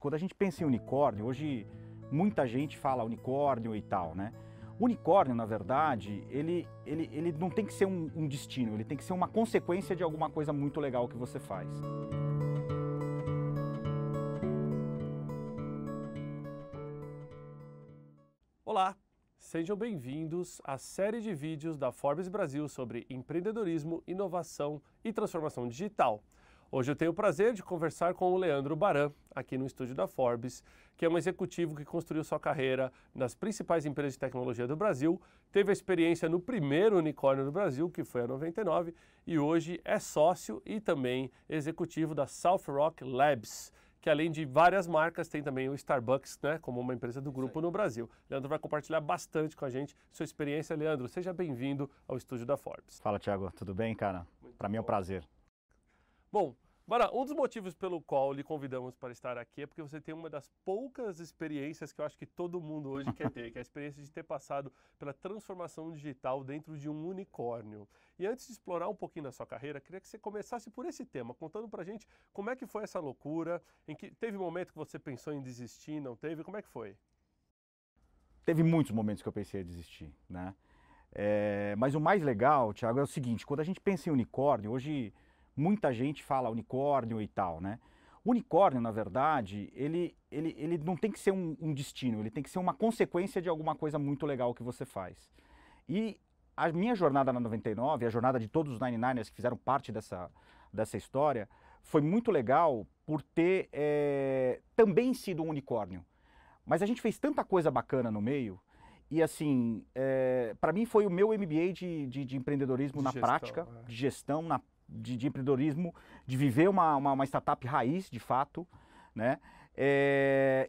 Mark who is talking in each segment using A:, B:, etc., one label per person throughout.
A: Quando a gente pensa em unicórnio, hoje muita gente fala unicórnio e tal, né? O unicórnio, na verdade, ele não tem que ser um destino, ele tem que ser uma consequência de alguma coisa muito legal que você faz.
B: Olá, sejam bem-vindos à série de vídeos da Forbes Brasil sobre empreendedorismo, inovação e transformação digital. Hoje eu tenho o prazer de conversar com o Leandro Baran, aqui no estúdio da Forbes, que é um executivo que construiu sua carreira nas principais empresas de tecnologia do Brasil, teve a experiência no primeiro unicórnio do Brasil, que foi a 99, e hoje é sócio e também executivo da South Rock Labs, que além de várias marcas, tem também o Starbucks, né, como uma empresa do grupo no Brasil. Leandro vai compartilhar bastante com a gente sua experiência. Leandro, seja bem-vindo ao estúdio da Forbes.
A: Fala, Thiago, tudo bem, cara? Para mim é um prazer.
B: Bom, Baran, um dos motivos pelo qual lhe convidamos para estar aqui é porque você tem uma das poucas experiências que eu acho que todo mundo hoje quer ter, que é a experiência de ter passado pela transformação digital dentro de um unicórnio. E antes de explorar um pouquinho da sua carreira, queria que você começasse por esse tema, contando pra gente como é que foi essa loucura, em que teve momento que você pensou em desistir, não teve, como é que foi?
A: Teve muitos momentos que eu pensei em desistir, né? Mas o mais legal, Thiago, é o seguinte, quando a gente pensa em unicórnio, hoje muita gente fala unicórnio e tal, né? O unicórnio, na verdade, ele não tem que ser um destino, ele tem que ser uma consequência de alguma coisa muito legal que você faz. E a minha jornada na 99, a jornada de todos os 99ers que fizeram parte dessa história, foi muito legal por ter também sido um unicórnio. Mas a gente fez tanta coisa bacana no meio, e assim, para mim foi o meu MBA de empreendedorismo na prática, de gestão, de empreendedorismo, de viver uma startup raiz, de fato, né?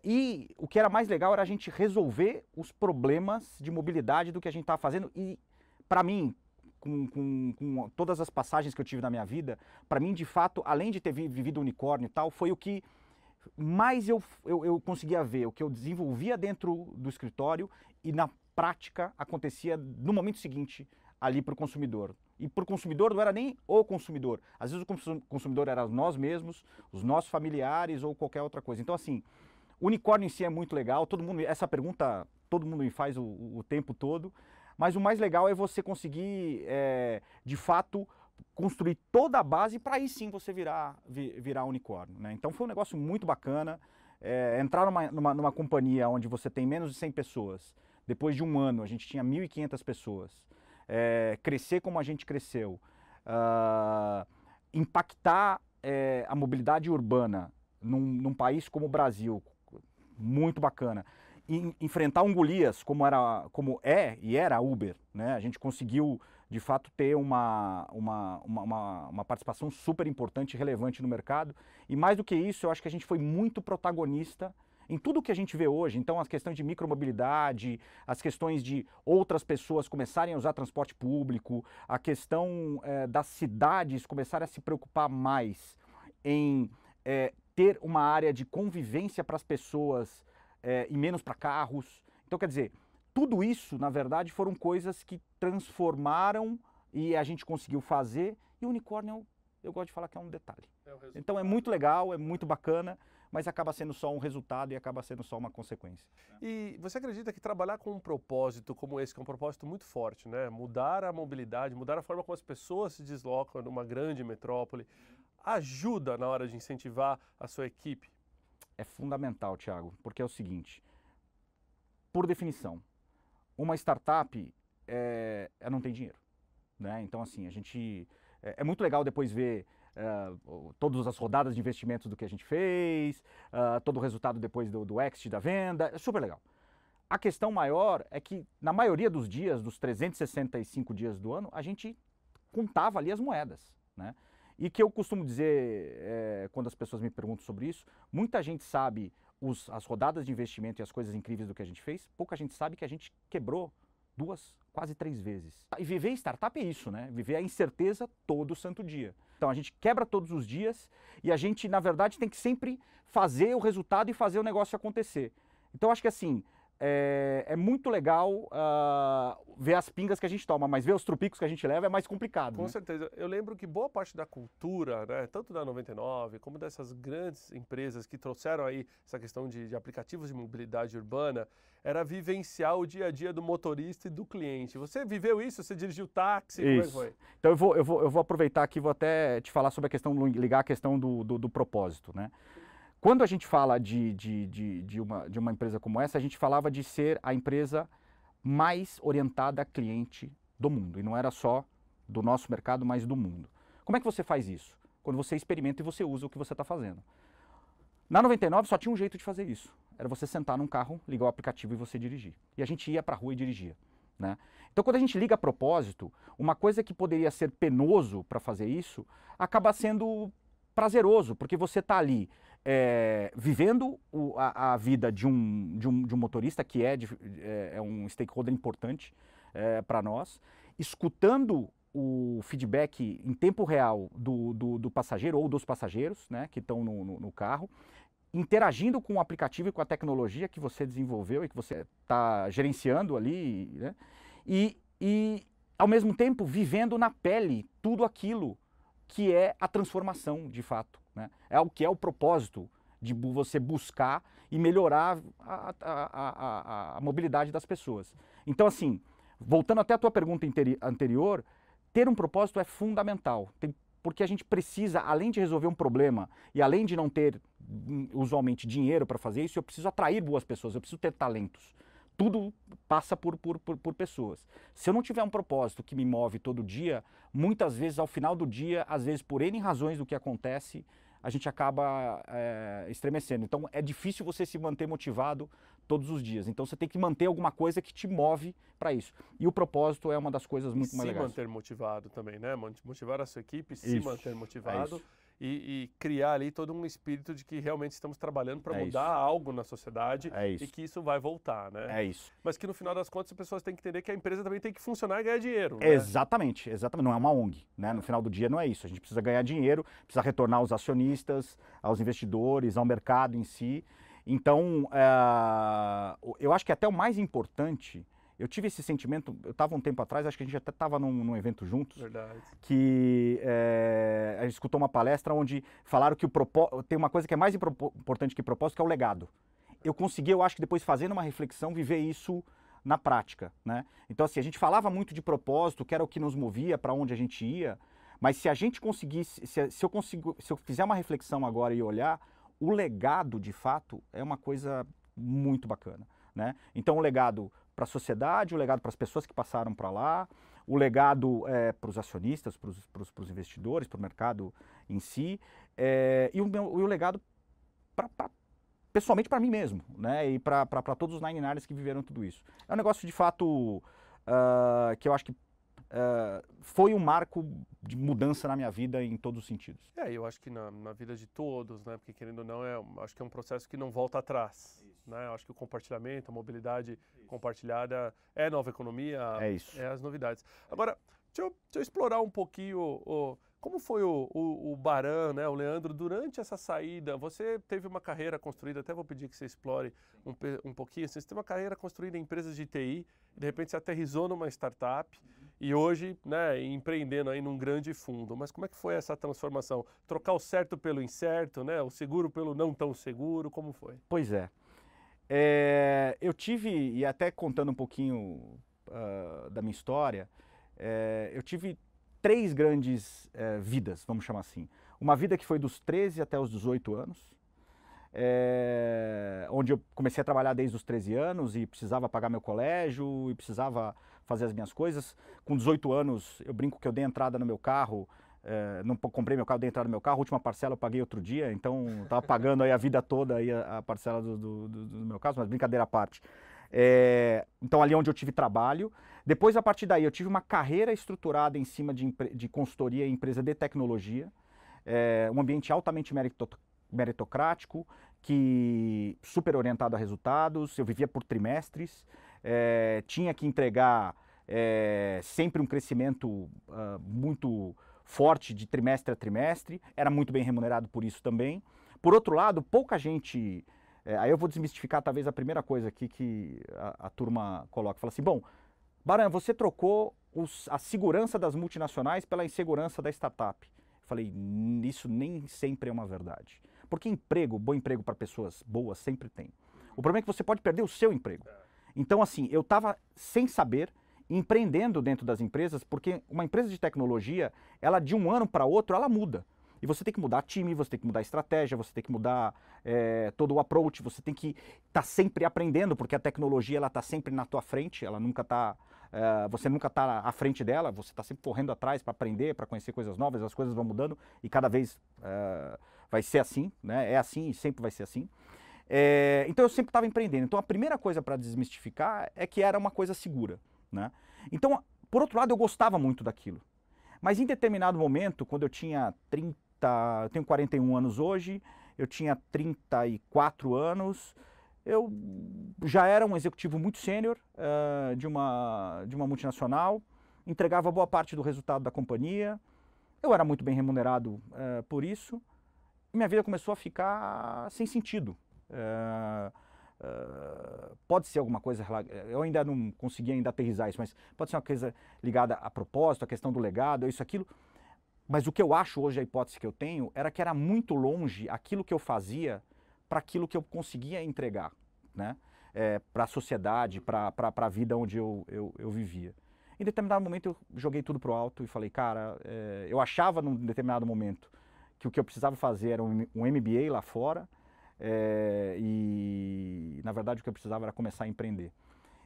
A: E o que era mais legal era a gente resolver os problemas de mobilidade do que a gente estava fazendo. E, para mim, com todas as passagens que eu tive na minha vida, para mim, de fato, além de ter vivido unicórnio e tal, foi o que mais eu conseguia ver, o que eu desenvolvia dentro do escritório e na prática acontecia no momento seguinte ali para o consumidor. E para o consumidor não era nem o consumidor. Às vezes o consumidor era nós mesmos, os nossos familiares ou qualquer outra coisa. Então assim, o unicórnio em si é muito legal. Essa pergunta todo mundo me faz o tempo todo. Mas o mais legal é você conseguir, de fato, construir toda a base para aí sim você virar unicórnio, né? Então foi um negócio muito bacana. Entrar numa companhia onde você tem menos de 100 pessoas. Depois de um ano a gente tinha 1.500 pessoas. Crescer como a gente cresceu, impactar a mobilidade urbana num país como o Brasil, muito bacana, enfrentar um Golias como é e era a Uber, né? A gente conseguiu de fato ter uma participação super importante e relevante no mercado, e mais do que isso, eu acho que a gente foi muito protagonista em tudo que a gente vê hoje. Então as questões de micromobilidade, as questões de outras pessoas começarem a usar transporte público, a questão das cidades começarem a se preocupar mais em ter uma área de convivência para as pessoas e menos para carros. Então quer dizer, tudo isso na verdade foram coisas que transformaram e a gente conseguiu fazer, e o unicórnio eu gosto de falar que é um detalhe. Então é muito legal, é muito bacana, mas acaba sendo só um resultado e acaba sendo só uma consequência.
B: E você acredita que trabalhar com um propósito como esse, que é um propósito muito forte, né? Mudar a mobilidade, mudar a forma como as pessoas se deslocam numa grande metrópole, ajuda na hora de incentivar a sua equipe?
A: É fundamental, Thiago, porque é o seguinte, por definição, uma startup não tem dinheiro, né? Então assim, a gente... É muito legal depois ver todas as rodadas de investimentos do que a gente fez, todo o resultado depois do exit da venda, é super legal. A questão maior é que na maioria dos dias, dos 365 dias do ano, a gente contava ali as moedas, né? E que eu costumo dizer, quando as pessoas me perguntam sobre isso, muita gente sabe as rodadas de investimento e as coisas incríveis do que a gente fez, pouca gente sabe que a gente quebrou 2, quase 3 vezes. E viver startup é isso, né? Viver a incerteza todo santo dia. Então a gente quebra todos os dias e a gente, na verdade, tem que sempre fazer o resultado e fazer o negócio acontecer. Então acho que assim, é muito legal ver as pingas que a gente toma, mas ver os trupicos que a gente leva é mais complicado.
B: Com
A: né?
B: certeza. Eu lembro que boa parte da cultura, né, tanto da 99 como dessas grandes empresas que trouxeram aí essa questão de aplicativos de mobilidade urbana, era vivenciar o dia a dia do motorista e do cliente. Você viveu isso? Você dirigiu táxi? Como é que foi?
A: Então eu vou aproveitar aqui e vou até te falar sobre a questão, ligar a questão do propósito, né? Quando a gente fala de uma empresa como essa, a gente falava de ser a empresa mais orientada a cliente do mundo. E não era só do nosso mercado, mas do mundo. Como é que você faz isso? Quando você experimenta e você usa o que você está fazendo. Na 99 só tinha um jeito de fazer isso. Era você sentar num carro, ligar o aplicativo e você dirigir. E a gente ia para a rua e dirigia. Né? Então quando a gente liga a propósito, uma coisa que poderia ser penoso para fazer isso, acaba sendo prazeroso, porque você está ali vivendo a vida de um motorista, que é um stakeholder importante para nós, escutando o feedback em tempo real do passageiro ou dos passageiros, né, que estão no carro, interagindo com o aplicativo e com a tecnologia que você desenvolveu e que você está gerenciando ali, né, e ao mesmo tempo vivendo na pele tudo aquilo que é a transformação de fato. Né? É o que é o propósito de você buscar e melhorar a mobilidade das pessoas. Então, assim, voltando até a tua pergunta anterior, ter um propósito é fundamental, porque a gente precisa, além de resolver um problema e além de não ter, usualmente, dinheiro para fazer isso, eu preciso atrair boas pessoas, eu preciso ter talentos. Tudo passa por pessoas. Se eu não tiver um propósito que me move todo dia, muitas vezes, ao final do dia, às vezes por N razões do que acontece, a gente acaba estremecendo. Então é difícil você se manter motivado todos os dias. Então você tem que manter alguma coisa que te move para isso. E o propósito é uma das coisas muito mais legais.
B: Se manter motivado também, né? Motivar a sua equipe, se manter motivado.
A: É
B: e criar ali todo um espírito de que realmente estamos trabalhando para mudar algo na sociedade e que isso vai voltar, né?
A: É isso.
B: Mas que no final das contas as pessoas têm que entender que a empresa também tem que funcionar e ganhar dinheiro. Né?
A: Exatamente, exatamente. Não é uma ONG, né? No final do dia não é isso. A gente precisa ganhar dinheiro, precisa retornar aos acionistas, aos investidores, ao mercado em si. Então, eu acho que até o mais importante. Eu tive esse sentimento, eu estava um tempo atrás, acho que a gente até estava num evento juntos,
B: Verdade.
A: Que a gente escutou uma palestra onde falaram que tem uma coisa que é mais importante que propósito, que é o legado. Eu consegui, eu acho que depois fazendo uma reflexão, viver isso na prática. Né? Então assim, a gente falava muito de propósito, que era o que nos movia, para onde a gente ia, mas se a gente conseguisse, se eu fizer uma reflexão agora e olhar, o legado de fato é uma coisa muito bacana. Né? Então o legado para a sociedade, o legado para as pessoas que passaram para lá, o legado para os acionistas, para os investidores, para o mercado em si, e o legado pessoalmente para mim mesmo, né? E para todos os 99ers que viveram tudo isso. É um negócio de fato que eu acho que foi um marco de mudança na minha vida em todos os sentidos.
B: Eu acho que na vida de todos, né? Porque querendo ou não, acho que é um processo que não volta atrás. Né? Eu acho que o compartilhamento, a mobilidade compartilhada é nova economia, é as novidades. Agora, deixa eu explorar um pouquinho como foi o Baran, né, o Leandro, durante essa saída. Você teve uma carreira construída, até vou pedir que você explore um pouquinho, assim, você teve uma carreira construída em empresas de TI, de repente você aterrizou numa startup e hoje, né, empreendendo aí num grande fundo. Mas como é que foi essa transformação? Trocar o certo pelo incerto, né, o seguro pelo não tão seguro, como foi?
A: Pois é. Eu tive, e até contando um pouquinho da minha história, eu tive 3 grandes vidas, vamos chamar assim. Uma vida que foi dos 13 até os 18 anos, onde eu comecei a trabalhar desde os 13 anos e precisava pagar meu colégio e precisava fazer as minhas coisas. Com 18 anos, eu brinco que eu dei entrada no meu carro, não comprei meu carro, dei entrada no meu carro, a última parcela eu paguei outro dia, então estava pagando aí a vida toda aí a parcela do meu carro, mas brincadeira à parte. Então ali onde eu tive trabalho. Depois, a partir daí, eu tive uma carreira estruturada em cima de consultoria em empresa de tecnologia, um ambiente altamente meritocrático, super orientado a resultados, eu vivia por trimestres, tinha que entregar sempre um crescimento muito forte de trimestre a trimestre, era muito bem remunerado por isso também. Por outro lado, pouca gente Aí eu vou desmistificar talvez a primeira coisa aqui que a turma coloca. Fala assim, bom, Baran, você trocou a segurança das multinacionais pela insegurança da startup. Eu falei, isso nem sempre é uma verdade. Porque emprego, bom emprego para pessoas boas sempre tem. O problema é que você pode perder o seu emprego. Então, assim, eu estava sem saber, empreendendo dentro das empresas, porque uma empresa de tecnologia, ela de um ano para outro, ela muda. E você tem que mudar time, você tem que mudar a estratégia, você tem que mudar todo o approach, você tem que estar sempre aprendendo, porque a tecnologia ela está sempre na tua frente, ela nunca está... você nunca está à frente dela, você está sempre correndo atrás para aprender, para conhecer coisas novas, as coisas vão mudando e cada vez vai ser assim, né? É assim e sempre vai ser assim. Então eu sempre estava empreendendo. Então a primeira coisa para desmistificar é que era uma coisa segura, né? Então, por outro lado, eu gostava muito daquilo. Mas em determinado momento, quando eu tinha eu tenho 41 anos hoje, eu tinha 34 anos, eu já era um executivo muito sênior de uma multinacional, entregava boa parte do resultado da companhia, eu era muito bem remunerado por isso, e minha vida começou a ficar sem sentido. Pode ser alguma coisa, eu ainda não consegui ainda aterrissar isso, mas pode ser uma coisa ligada a propósito, a questão do legado, isso, aquilo. Mas o que eu acho hoje, a hipótese que eu tenho, era que era muito longe aquilo que eu fazia para aquilo que eu conseguia entregar, né? Para a sociedade, para a vida onde eu vivia. Em determinado momento eu joguei tudo pro alto e falei, cara, eu achava num determinado momento que o que eu precisava fazer era um MBA lá fora, e na verdade o que eu precisava era começar a empreender.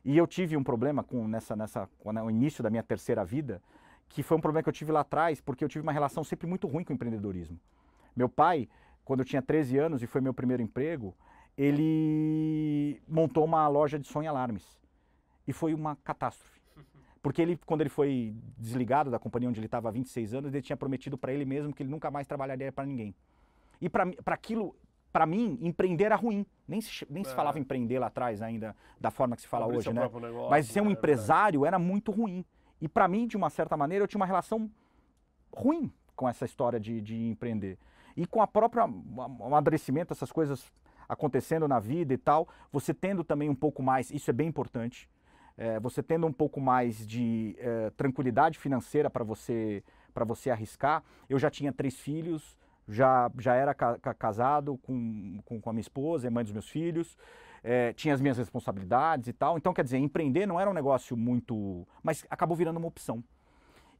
A: E eu tive um problema no início da minha terceira vida, que foi um problema que eu tive lá atrás, porque eu tive uma relação sempre muito ruim com o empreendedorismo. Meu pai, quando eu tinha 13 anos e foi meu primeiro emprego, ele montou uma loja de som e alarmes. E foi uma catástrofe. Porque quando ele foi desligado da companhia onde ele estava há 26 anos, ele tinha prometido para ele mesmo que ele nunca mais trabalharia para ninguém. E para mim, empreender era ruim. Nem se falava empreender lá atrás ainda, da forma que se fala hoje, né?
B: Negócio,
A: mas ser um empresário era muito ruim. E para mim, de uma certa maneira, eu tinha uma relação ruim com essa história de empreender. E com a própria amadurecimento, essas coisas acontecendo na vida e tal, você tendo também um pouco mais, isso é bem importante, você tendo um pouco mais de tranquilidade financeira para você arriscar. Eu já tinha 3 filhos, já era casado com a minha esposa, mãe dos meus filhos, tinha as minhas responsabilidades e tal. Então, quer dizer, empreender não era um negócio muito... mas acabou virando uma opção.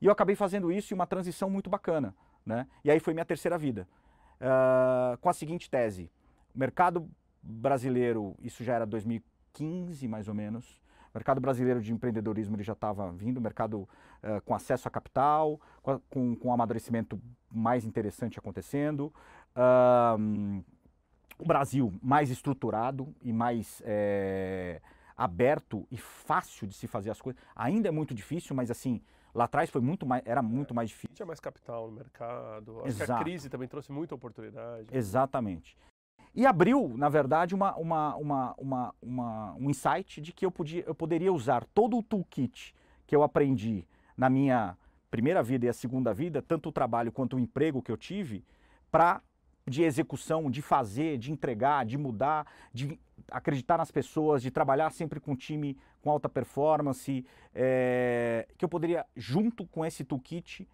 A: E eu acabei fazendo isso em uma transição muito bacana, né? E aí foi minha terceira vida. Com a seguinte tese: o mercado brasileiro, isso já era 2015 mais ou menos, o mercado brasileiro de empreendedorismo ele já estava vindo, o mercado com acesso a capital, com um amadurecimento mais interessante acontecendo, o Brasil mais estruturado e mais aberto e fácil de se fazer as coisas. Ainda é muito difícil, mas assim, lá atrás era muito mais difícil.
B: Tinha mais capital no mercado, acho que a crise também trouxe muita oportunidade.
A: Exatamente. E abriu, na verdade, um insight de que eu poderia usar todo o toolkit que eu aprendi na minha primeira vida e a segunda vida, tanto o trabalho quanto o emprego que eu tive, de execução, de fazer, de entregar, de mudar, de acreditar nas pessoas, de trabalhar sempre com um time com alta performance, que eu poderia, junto com esse toolkit,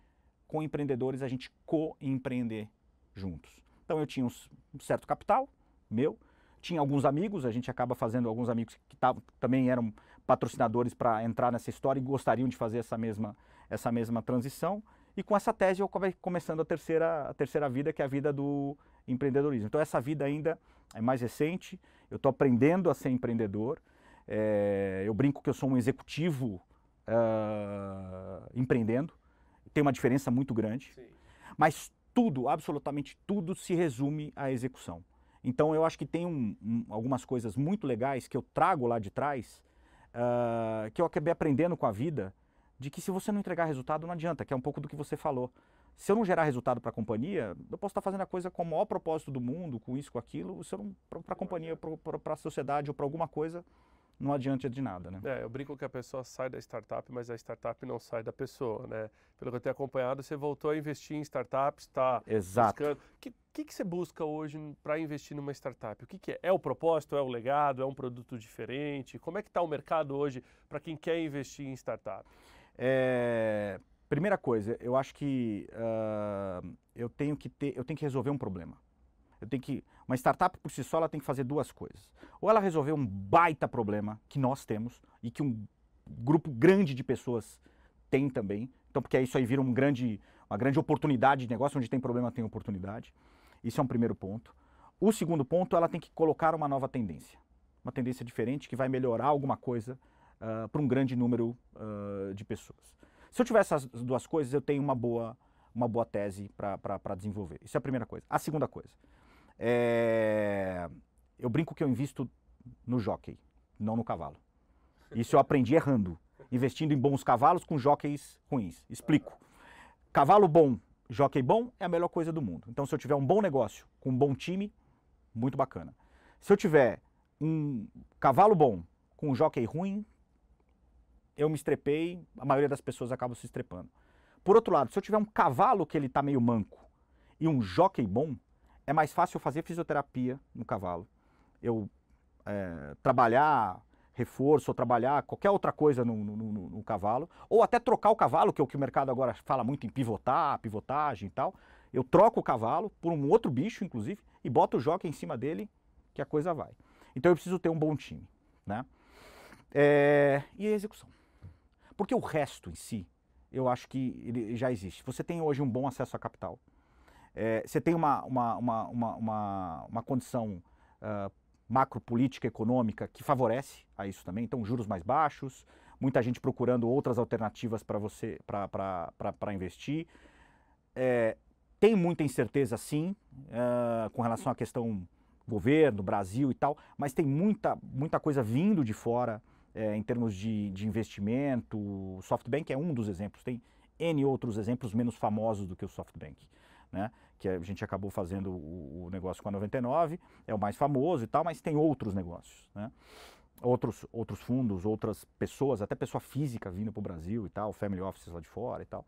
A: com empreendedores, a gente co-empreender juntos. Então eu tinha um certo capital meu, tinha alguns amigos, a gente acaba fazendo alguns amigos que também eram patrocinadores para entrar nessa história e gostariam de fazer essa mesma transição. E com essa tese eu acabei começando a terceira vida, que é a vida do empreendedorismo. Então essa vida ainda é mais recente, eu estou aprendendo a ser empreendedor, eu brinco que eu sou um executivo empreendendo, tem uma diferença muito grande. Sim. Mas tudo, absolutamente tudo, se resume à execução. Então eu acho que tem algumas coisas muito legais que eu trago lá de trás, que eu acabei aprendendo com a vida, de que se você não entregar resultado não adianta, que é um pouco do que você falou. Se eu não gerar resultado para a companhia, eu posso estar fazendo a coisa com o maior propósito do mundo, com isso, com aquilo, se eu não, para a companhia, para a sociedade ou para alguma coisa, não adianta de nada, né?
B: Eu brinco que a pessoa sai da startup, mas a startup não sai da pessoa, né? Pelo que eu tenho acompanhado, você voltou a investir em startups, está buscando... O que você busca hoje para investir numa startup? O que é? É o propósito, é o legado, é um produto diferente? Como é que está o mercado hoje para quem quer investir em startup?
A: Primeira coisa, eu acho que eu tenho que resolver um problema. Uma startup por si só ela tem que fazer duas coisas. Ou ela resolver um baita problema que nós temos e que um grupo grande de pessoas tem também. Então, porque isso aí vira uma grande oportunidade de negócio, onde tem problema tem oportunidade. Isso é um primeiro ponto. O segundo ponto, ela tem que colocar uma nova tendência. Uma tendência diferente que vai melhorar alguma coisa para um grande número de pessoas. Se eu tiver essas duas coisas, eu tenho uma boa tese para desenvolver. Isso é a primeira coisa. A segunda coisa. Eu brinco que eu invisto no jockey, não no cavalo. Isso eu aprendi errando, investindo em bons cavalos com jockeys ruins. Explico. Cavalo bom, jockey bom é a melhor coisa do mundo. Então, se eu tiver um bom negócio com um bom time, muito bacana. Se eu tiver um cavalo bom com um jockey ruim, eu me estrepei, a maioria das pessoas acabam se estrepando. Por outro lado, se eu tiver um cavalo que ele está meio manco e um jockey bom, é mais fácil eu fazer fisioterapia no cavalo. Eu trabalhar reforço, ou trabalhar qualquer outra coisa no cavalo, ou até trocar o cavalo, que é o que o mercado agora fala muito em pivotagem e tal. Eu troco o cavalo por um outro bicho, inclusive, e boto o jockey em cima dele, que a coisa vai. Então eu preciso ter um bom time, né? E a execução. Porque o resto em si, eu acho que ele já existe. Você tem hoje um bom acesso a capital. Você tem uma condição macropolítica econômica que favorece a isso também. Então, juros mais baixos, muita gente procurando outras alternativas para você para investir. Tem muita incerteza, sim, com relação à questão governo, Brasil e tal, mas tem muita coisa vindo de fora em termos de investimento. O SoftBank é um dos exemplos, tem N outros exemplos menos famosos do que o SoftBank, né? Que a gente acabou fazendo o negócio com a 99, é o mais famoso e tal, mas tem outros negócios, né? Outros fundos, outras pessoas, até pessoa física vindo para o Brasil e tal, family offices lá de fora e tal.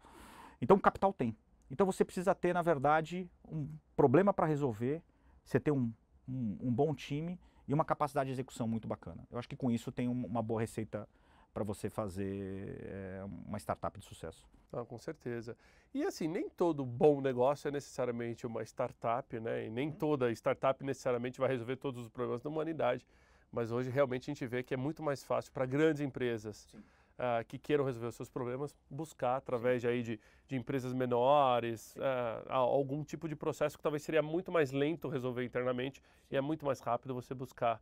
A: Então, capital tem. Então, você precisa ter, na verdade, um problema para resolver, você ter um bom time e uma capacidade de execução muito bacana. Eu acho que com isso tem uma boa receita para você fazer uma startup de sucesso.
B: Com certeza. E assim, nem todo bom negócio é necessariamente uma startup, né? E nem toda startup necessariamente vai resolver todos os problemas da humanidade. Mas hoje realmente a gente vê que é muito mais fácil para grandes empresas que queiram resolver os seus problemas, buscar através de empresas menores, algum tipo de processo que talvez seria muito mais lento resolver internamente e é muito mais rápido você buscar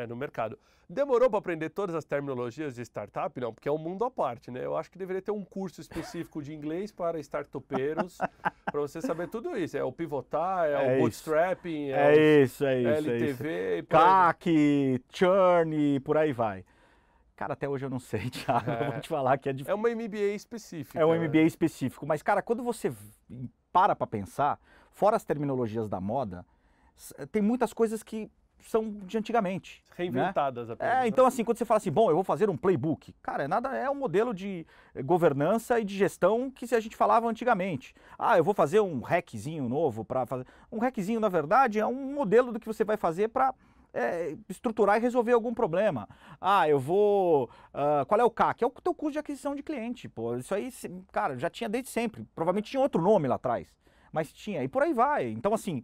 B: no mercado. Demorou para aprender todas as terminologias de startup? Não, porque é um mundo à parte, né? Eu acho que deveria ter um curso específico de inglês para startupeiros, para você saber tudo isso. É o pivotar, o bootstrapping,
A: o
B: LTV,
A: CAC, churn, por aí vai. Cara, até hoje eu não sei, Thiago, eu vou te falar que é difícil.
B: É uma MBA específica.
A: É um MBA específico, mas cara, quando você para pensar, fora as terminologias da moda, tem muitas coisas que são de antigamente.
B: Reinventadas
A: né?
B: apenas.
A: Então assim, quando você fala assim, bom, eu vou fazer um playbook, cara, é um modelo de governança e de gestão que a gente falava antigamente. Eu vou fazer um hackzinho novo para fazer... Um hackzinho, na verdade, é um modelo do que você vai fazer para estruturar e resolver algum problema. Eu vou... qual é o CAC? É o teu custo de aquisição de cliente, pô. Isso aí, cara, já tinha desde sempre. Provavelmente tinha outro nome lá atrás, mas tinha. E por aí vai. Então, assim...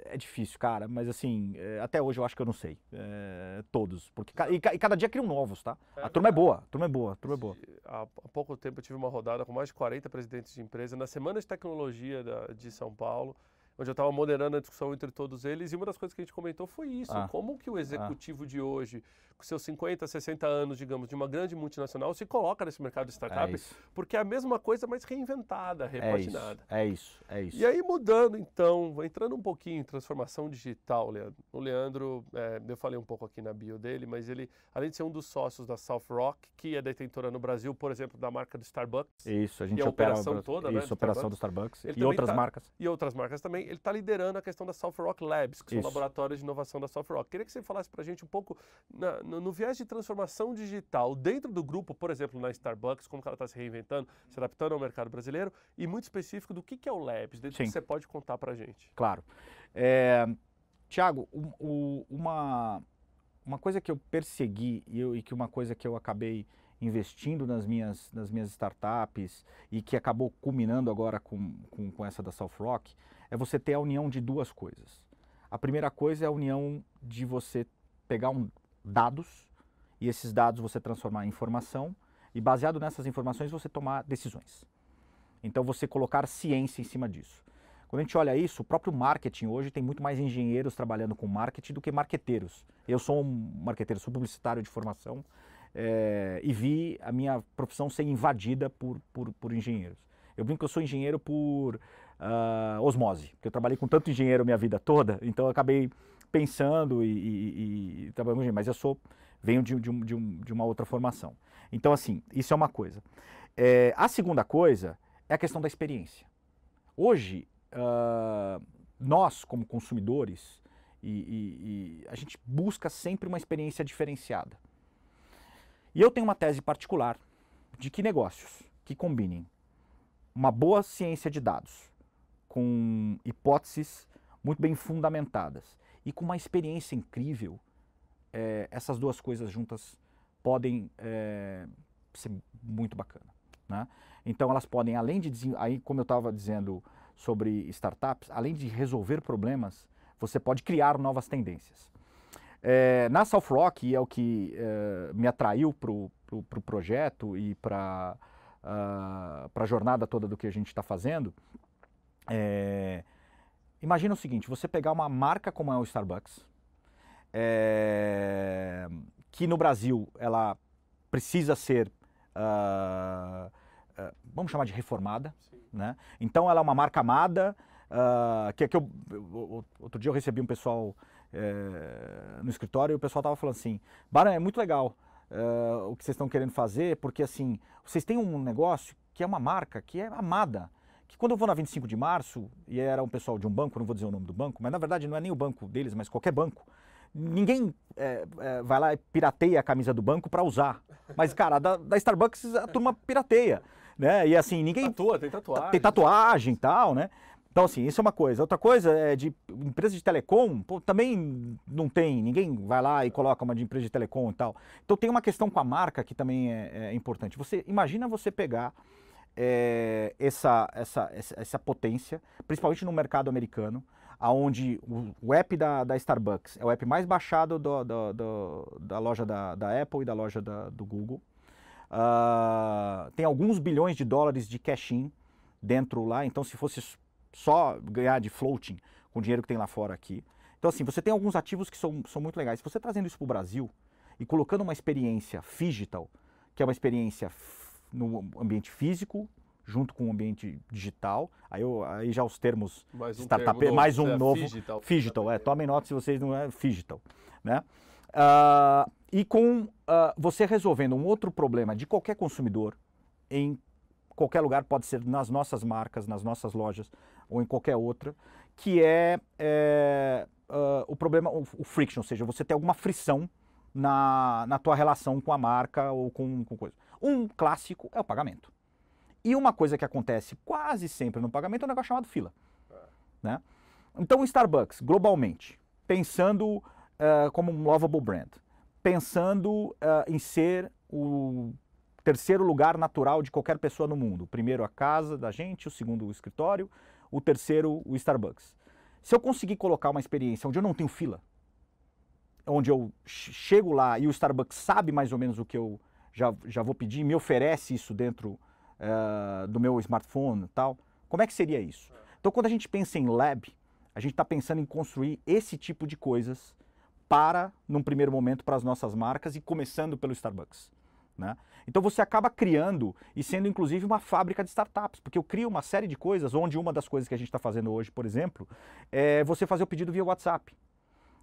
A: É difícil, cara, mas assim, até hoje eu acho que eu não sei, todos, porque e cada dia criam novos, tá? A turma é boa,
B: Há pouco tempo eu tive uma rodada com mais de 40 presidentes de empresa na Semana de Tecnologia de São Paulo, onde eu estava moderando a discussão entre todos eles, e uma das coisas que a gente comentou foi isso, como que o executivo de hoje, com seus 50, 60 anos, digamos, de uma grande multinacional, se coloca nesse mercado de startup, porque é a mesma coisa, mas reinventada, repaginada.
A: É isso.
B: E aí mudando então, entrando um pouquinho em transformação digital, Leandro. O Leandro, eu falei um pouco aqui na bio dele, mas ele, além de ser um dos sócios da South Rock, que é detentora no Brasil, por exemplo, da marca do Starbucks.
A: Isso, a gente
B: operação toda,
A: isso,
B: né,
A: operação do Starbucks
B: ele
A: e outras
B: tá,
A: marcas.
B: E outras marcas também. ele está liderando a questão da SoftRock Labs, que são
A: Isso.
B: laboratórios de inovação da SoftRock. Queria que você falasse para a gente um pouco no viés de transformação digital dentro do grupo, por exemplo, na Starbucks, como que ela está se reinventando, se adaptando ao mercado brasileiro, e muito específico do que é o Labs, dentro do que você pode contar para a gente.
A: Claro. Tiago, uma coisa que eu persegui e que uma coisa que eu acabei investindo nas minhas startups e que acabou culminando agora com essa da SoftRock, é você ter a união de duas coisas. A primeira coisa é a união de você pegar dados e esses dados você transformar em informação e baseado nessas informações você tomar decisões. Então você colocar ciência em cima disso. Quando a gente olha isso, o próprio marketing hoje tem muito mais engenheiros trabalhando com marketing do que marqueteiros. Eu sou um marqueteiro, sou publicitário de formação e vi a minha profissão ser invadida por engenheiros. Eu brinco que eu sou engenheiro por osmose, porque eu trabalhei com tanto engenheiro minha vida toda, então eu acabei pensando e trabalhando com engenheiro, mas eu venho de uma outra formação. Então assim, isso é uma coisa. A segunda coisa é a questão da experiência. Hoje, nós como consumidores, a gente busca sempre uma experiência diferenciada. E eu tenho uma tese particular de que negócios que combinem uma boa ciência de dados com hipóteses muito bem fundamentadas e com uma experiência incrível, essas duas coisas juntas podem ser muito bacana, né? Então elas podem, além de, aí como eu estava dizendo sobre startups, além de resolver problemas, você pode criar novas tendências. Na SoftRock, é o que me atraiu para o projeto e para a jornada toda do que a gente está fazendo, imagina o seguinte, você pegar uma marca como é o Starbucks, que no Brasil ela precisa ser, vamos chamar de reformada, né? Então ela é uma marca amada, outro dia eu recebi um pessoal no escritório e o pessoal estava falando assim, Baran, é muito legal o que vocês estão querendo fazer, porque assim, vocês têm um negócio que é uma marca que é amada, que quando eu vou na 25 de março, e era um pessoal de um banco, não vou dizer o nome do banco, mas na verdade não é nem o banco deles, mas qualquer banco, ninguém vai lá e pirateia a camisa do banco para usar, mas cara, da Starbucks a turma pirateia, né? E assim, ninguém... Tem tatuagem e tal, né? Então, assim, isso é uma coisa. Outra coisa é de empresa de telecom, também não tem, ninguém vai lá e coloca uma de empresa de telecom e tal. Então tem uma questão com a marca que também é importante. Imagina você pegar essa potência, principalmente no mercado americano, onde o app da Starbucks é o app mais baixado da loja da Apple e da loja do Google. Tem alguns bilhões de dólares de cash-in dentro lá, então se fosse só ganhar de floating com o dinheiro que tem lá fora aqui. Então assim, você tem alguns ativos que são muito legais. Se você trazendo isso para o Brasil e colocando uma experiência phygital, que é uma experiência no ambiente físico, junto com o ambiente digital, aí já os termos startup, mais um novo, phygital, tomem nota se vocês não é phygital, né? E com você resolvendo um outro problema de qualquer consumidor em qualquer lugar, pode ser nas nossas marcas, nas nossas lojas ou em qualquer outra, que é o problema, o friction, ou seja, você tem alguma frição na tua relação com a marca ou com coisa. Um clássico é o pagamento. E uma coisa que acontece quase sempre no pagamento é um negócio chamado fila, né? Então o Starbucks, globalmente, pensando como um lovable brand, pensando em ser o terceiro lugar natural de qualquer pessoa no mundo. O primeiro a casa da gente, o segundo o escritório, o terceiro o Starbucks. Se eu conseguir colocar uma experiência onde eu não tenho fila, onde eu chego lá e o Starbucks sabe mais ou menos o que eu já vou pedir, me oferece isso dentro do meu smartphone e tal, como é que seria isso? Então quando a gente pensa em lab, a gente está pensando em construir esse tipo de coisas num primeiro momento, para as nossas marcas e começando pelo Starbucks, né? Então você acaba criando e sendo inclusive uma fábrica de startups, porque eu crio uma série de coisas, onde uma das coisas que a gente está fazendo hoje, por exemplo, é você fazer o pedido via WhatsApp.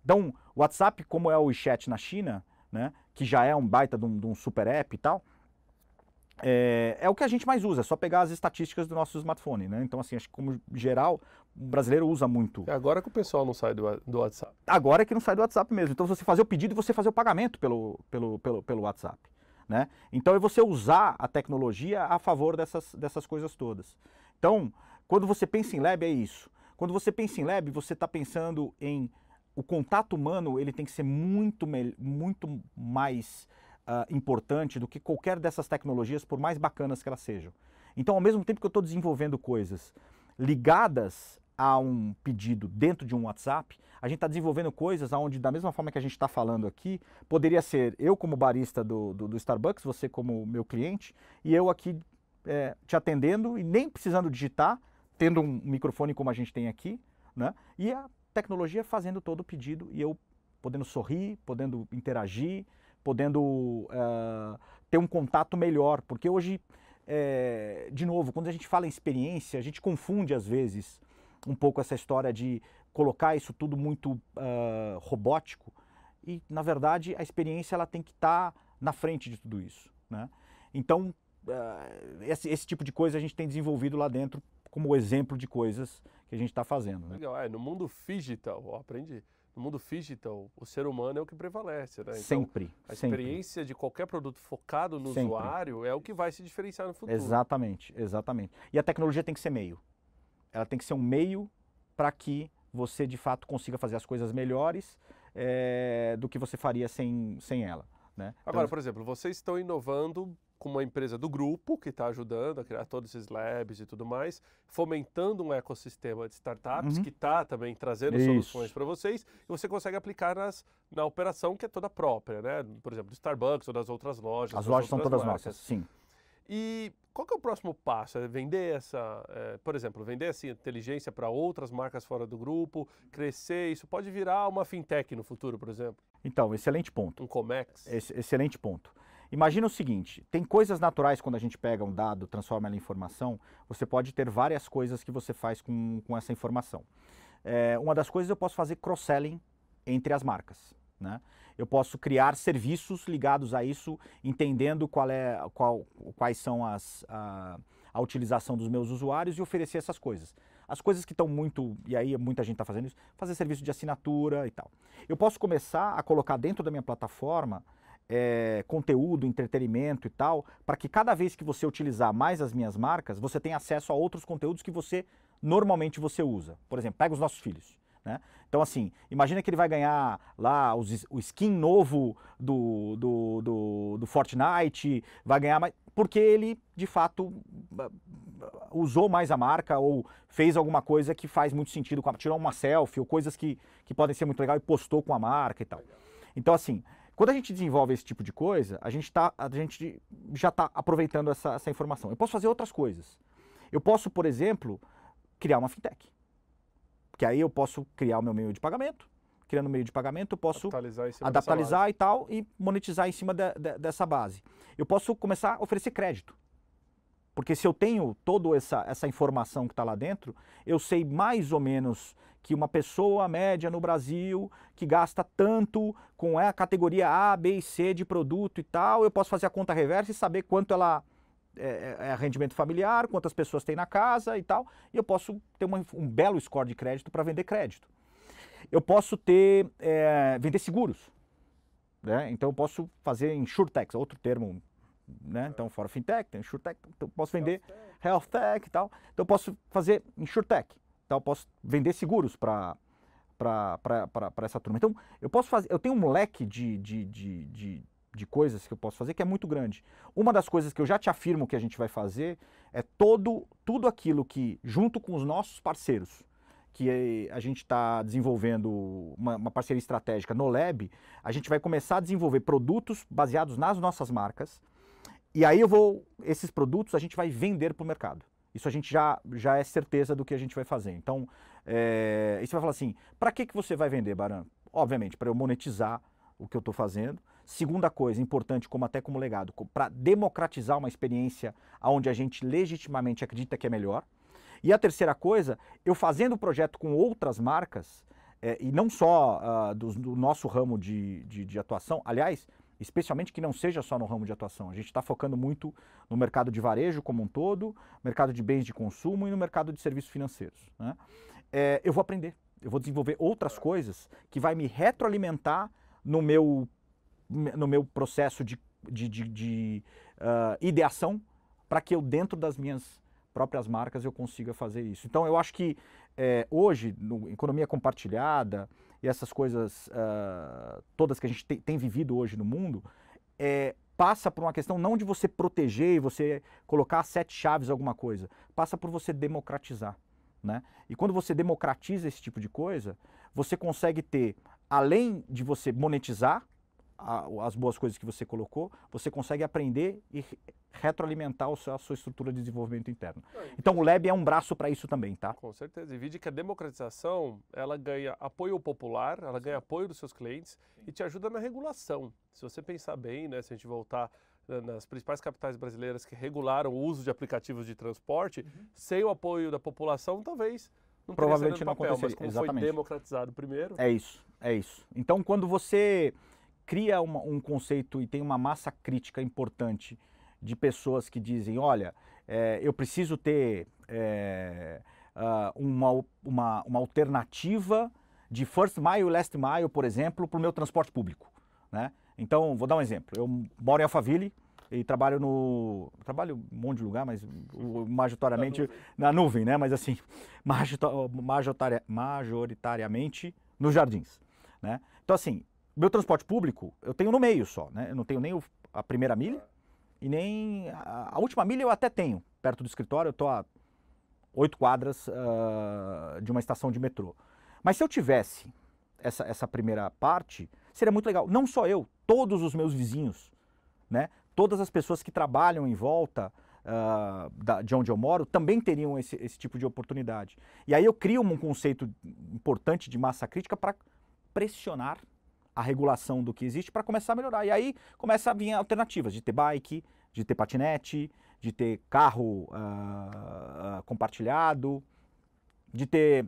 A: Então, o WhatsApp, como é o WeChat na China, né, que já é um baita de um super app e tal, é o que a gente mais usa, é só pegar as estatísticas do nosso smartphone, né? Então, assim, acho que como geral, o brasileiro usa muito.
B: É agora que o pessoal não sai do WhatsApp.
A: Agora é que não sai do WhatsApp mesmo. Então, você fazer o pedido e você fazer o pagamento pelo WhatsApp, né? Então, é você usar a tecnologia a favor dessas coisas todas. Então, quando você pensa em Lab, é isso. Quando você pensa em Lab, você está pensando em o contato humano, ele tem que ser muito mais importante do que qualquer dessas tecnologias, por mais bacanas que elas sejam. Então, ao mesmo tempo que eu estou desenvolvendo coisas ligadas a um pedido dentro de um WhatsApp, a gente está desenvolvendo coisas onde, da mesma forma que a gente está falando aqui, poderia ser eu como barista do Starbucks, você como meu cliente, e eu aqui te atendendo e nem precisando digitar, tendo um microfone como a gente tem aqui, né? E a tecnologia fazendo todo o pedido e eu podendo sorrir, podendo interagir, podendo ter um contato melhor, porque hoje, de novo, quando a gente fala em experiência, a gente confunde às vezes um pouco essa história de colocar isso tudo muito robótico e, na verdade, a experiência ela tem que estar na frente de tudo isso, né? Então, esse tipo de coisa a gente tem desenvolvido lá dentro como exemplo de coisas que a gente está fazendo, né?
B: Legal, no mundo digital, eu aprendi, no mundo digital, o ser humano é o que prevalece, né? Então,
A: Sempre.
B: A experiência de qualquer produto focado no usuário é o que vai se diferenciar no futuro.
A: Exatamente, exatamente. E a tecnologia tem que ser meio. Ela tem que ser um meio para que você, de fato, consiga fazer as coisas melhores do que você faria sem ela, né?
B: Agora, por exemplo, vocês estão inovando com uma empresa do grupo que está ajudando a criar todos esses labs e tudo mais, fomentando um ecossistema de startups que está também trazendo soluções para vocês e você consegue aplicar na operação que é toda própria, né? Por exemplo, do Starbucks ou das outras lojas.
A: As lojas são todas nossas, sim.
B: E qual que é o próximo passo? É vender por exemplo, vender essa inteligência para outras marcas fora do grupo, crescer, isso pode virar uma fintech no futuro, por exemplo?
A: Então, excelente ponto.
B: Um Comex?
A: Excelente ponto. Imagina o seguinte, tem coisas naturais quando a gente pega um dado, transforma ela em informação, você pode ter várias coisas que você faz com essa informação. Uma das coisas eu posso fazer cross-selling entre as marcas, né? Eu posso criar serviços ligados a isso, entendendo quais são a utilização dos meus usuários e oferecer essas coisas. As coisas que estão e aí muita gente está fazendo isso, fazer serviço de assinatura e tal. Eu posso começar a colocar dentro da minha plataforma conteúdo, entretenimento e tal, para que cada vez que você utilizar mais as minhas marcas, você tenha acesso a outros conteúdos que normalmente você usa. Por exemplo, pega os nossos filhos, né? Então, assim, imagina que ele vai ganhar lá o skin novo do Fortnite, vai ganhar mais, porque ele, de fato, usou mais a marca ou fez alguma coisa que faz muito sentido, tirou uma selfie ou coisas que podem ser muito legal e postou com a marca e tal. Então, assim, quando a gente desenvolve esse tipo de coisa, a gente já está aproveitando essa informação. Eu posso fazer outras coisas. Eu posso, por exemplo, criar uma fintech. Porque aí eu posso criar o meu meio de pagamento. Criando o meio de pagamento, eu posso adaptalizar e tal e monetizar em cima dessa base. Eu posso começar a oferecer crédito. Porque se eu tenho toda essa informação que está lá dentro, eu sei mais ou menos que uma pessoa média no Brasil que gasta tanto com a categoria A, B e C de produto e tal, eu posso fazer a conta reversa e saber quanto ela é rendimento familiar, quantas pessoas tem na casa e tal, e eu posso ter um belo score de crédito para vender crédito. Eu posso vender seguros, né? Então eu posso fazer insurtech, outro termo, né? Então fora fintech, tem insurtech, então eu posso vender health tech e tal, então eu posso fazer insurtech. Então eu posso vender seguros para essa turma. Então eu tenho um leque de coisas que eu posso fazer que é muito grande. Uma das coisas que eu já te afirmo que a gente vai fazer é tudo aquilo que, junto com os nossos parceiros, que a gente está desenvolvendo uma parceria estratégica no Lab, a gente vai começar a desenvolver produtos baseados nas nossas marcas, e aí esses produtos a gente vai vender para o mercado. Isso a gente já é certeza do que a gente vai fazer. Então, e você vai falar assim, para que você vai vender, Baran? Obviamente, para eu monetizar o que eu estou fazendo. Segunda coisa importante, até como legado, para democratizar uma experiência onde a gente legitimamente acredita que é melhor. E a terceira coisa, eu fazendo o projeto com outras marcas, e não só do nosso ramo de atuação, aliás, especialmente que não seja só no ramo de atuação. A gente está focando muito no mercado de varejo como um todo, mercado de bens de consumo e no mercado de serviços financeiros, né? Eu vou aprender, eu vou desenvolver outras coisas que vai me retroalimentar no meu processo de ideação, para que eu, dentro das minhas próprias marcas, eu consiga fazer isso. Então, eu acho que hoje, economia compartilhada e essas coisas todas que a gente tem vivido hoje no mundo, passa por uma questão não de você proteger e você colocar 7 chaves alguma coisa, passa por você democratizar, né? E quando você democratiza esse tipo de coisa, você consegue ter, além de você monetizar as boas coisas que você colocou, você consegue aprender e retroalimentar a sua estrutura de desenvolvimento interno. Então o Lab é um braço para isso também, tá?
B: Com certeza. E vide que a democratização, ela ganha apoio popular, ela ganha apoio dos seus clientes e te ajuda na regulação. Se você pensar bem, né, se a gente voltar nas principais capitais brasileiras que regularam o uso de aplicativos de transporte, sem o apoio da população, talvez não
A: provavelmente
B: não
A: aconteceria.
B: mas como
A: Exatamente.
B: foi democratizado primeiro.
A: É isso, é isso. Então quando você cria um conceito e tem uma massa crítica importante de pessoas que dizem, olha, eu preciso ter uma alternativa de first mile e last mile, por exemplo, para o meu transporte público, né? Então, vou dar um exemplo. Eu moro em Alphaville e trabalho um monte de lugar, mas majoritariamente na nuvem, né? Mas assim, majoritariamente nos Jardins, né? Então, assim, meu transporte público, eu tenho no meio só, né? Eu não tenho nem a primeira milha e nem a última milha eu até tenho, perto do escritório, eu estou a 8 quadras de uma estação de metrô. Mas se eu tivesse essa primeira parte, seria muito legal. Não só eu, todos os meus vizinhos, né? Todas as pessoas que trabalham em volta de onde eu moro também teriam esse tipo de oportunidade. E aí eu crio um conceito importante de massa crítica para pressionar a regulação do que existe para começar a melhorar. E aí começa a vir alternativas de ter bike, de ter patinete, de ter carro compartilhado, de ter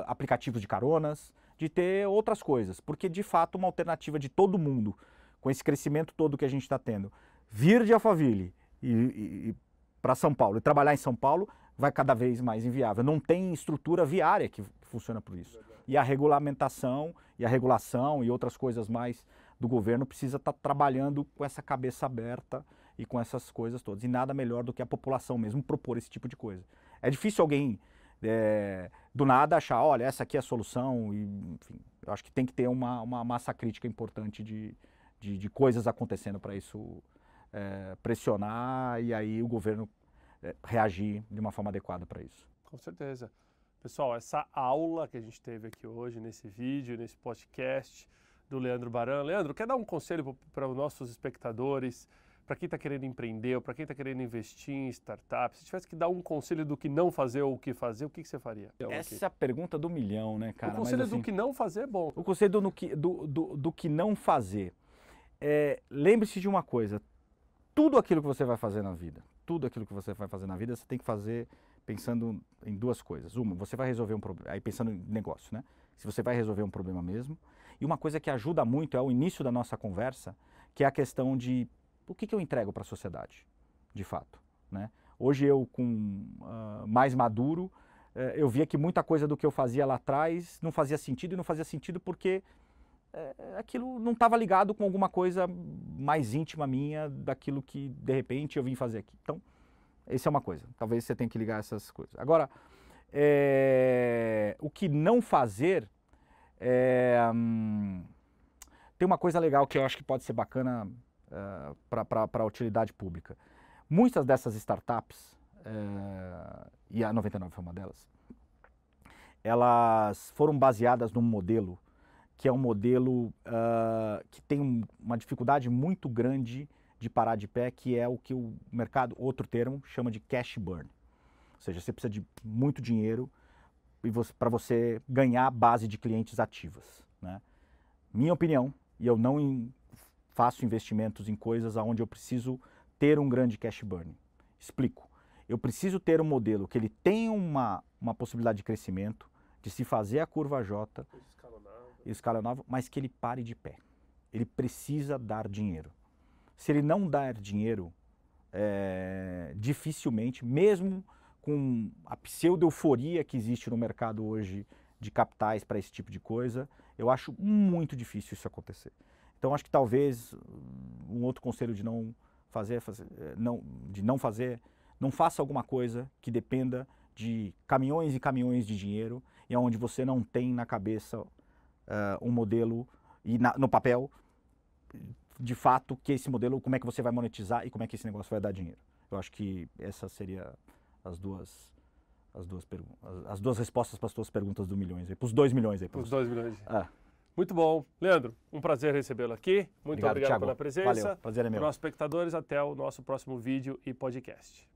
A: aplicativos de caronas, de ter outras coisas. Porque, de fato, uma alternativa de todo mundo, com esse crescimento todo que a gente está tendo, vir de Alphaville e para São Paulo e trabalhar em São Paulo vai cada vez mais inviável. Não tem estrutura viária que funciona por isso. E a regulamentação e a regulação e outras coisas mais do governo precisa estar trabalhando com essa cabeça aberta e com essas coisas todas. E nada melhor do que a população mesmo propor esse tipo de coisa. É difícil alguém do nada achar, olha, essa aqui é a solução. E, enfim, eu acho que tem que ter uma massa crítica importante de coisas acontecendo para isso pressionar e aí o governo reagir de uma forma adequada para isso.
B: Com certeza. Pessoal, essa aula que a gente teve aqui hoje, nesse vídeo, nesse podcast do Leandro Baran. Leandro, quer dar um conselho para os nossos espectadores, para quem está querendo empreender, ou para quem está querendo investir em startups? Se tivesse que dar um conselho do que não fazer ou o que fazer, o que você faria?
A: Essa é a pergunta do milhão, né, cara?
B: O conselho
A: Mas, assim,
B: do que não fazer é bom.
A: O conselho do que não fazer. Lembre-se de uma coisa, tudo aquilo que você vai fazer na vida, você tem que fazer pensando em duas coisas. Uma, você vai resolver um problema, aí pensando em negócio, né? Se você vai resolver um problema mesmo. E uma coisa que ajuda muito é o início da nossa conversa, que é a questão de o que eu entrego para a sociedade, de fato, né? Hoje eu, mais maduro, eu via que muita coisa do que eu fazia lá atrás não fazia sentido, e não fazia sentido porque aquilo não estava ligado com alguma coisa mais íntima minha, daquilo que de repente eu vim fazer aqui. Então, essa é uma coisa, talvez você tenha que ligar essas coisas. Agora, o que não fazer, tem uma coisa legal que eu acho que pode ser bacana para a utilidade pública. Muitas dessas startups, e a 99 foi uma delas, elas foram baseadas num modelo que é um modelo que tem uma dificuldade muito grande de parar de pé, que é o que o mercado, outro termo, chama de cash burn. Ou seja, você precisa de muito dinheiro para você ganhar base de clientes ativas, né? Minha opinião, e eu não faço investimentos em coisas onde eu preciso ter um grande cash burn. Explico. Eu preciso ter um modelo que ele tenha uma possibilidade de crescimento, de se fazer a curva J, escalonável, mas que ele pare de pé. ele precisa dar dinheiro. Se ele não dar dinheiro, dificilmente, mesmo com a pseudo-euforia que existe no mercado hoje de capitais para esse tipo de coisa, eu acho muito difícil isso acontecer. Então, acho que talvez um outro conselho de não faça alguma coisa que dependa de caminhões e caminhões de dinheiro e onde você não tem na cabeça um modelo e no papel, de fato, que esse modelo, como é que você vai monetizar e como é que esse negócio vai dar dinheiro. Eu acho que essa seria as duas respostas para as tuas perguntas do milhões, para os 2 milhões aí.
B: Para os 2 milhões.
A: Ah.
B: Muito bom. Leandro, um prazer recebê-lo aqui. Muito obrigado
A: Thiago.
B: pela presença.
A: Valeu, prazer é meu.
B: Para os nossos espectadores, até o nosso próximo vídeo e podcast.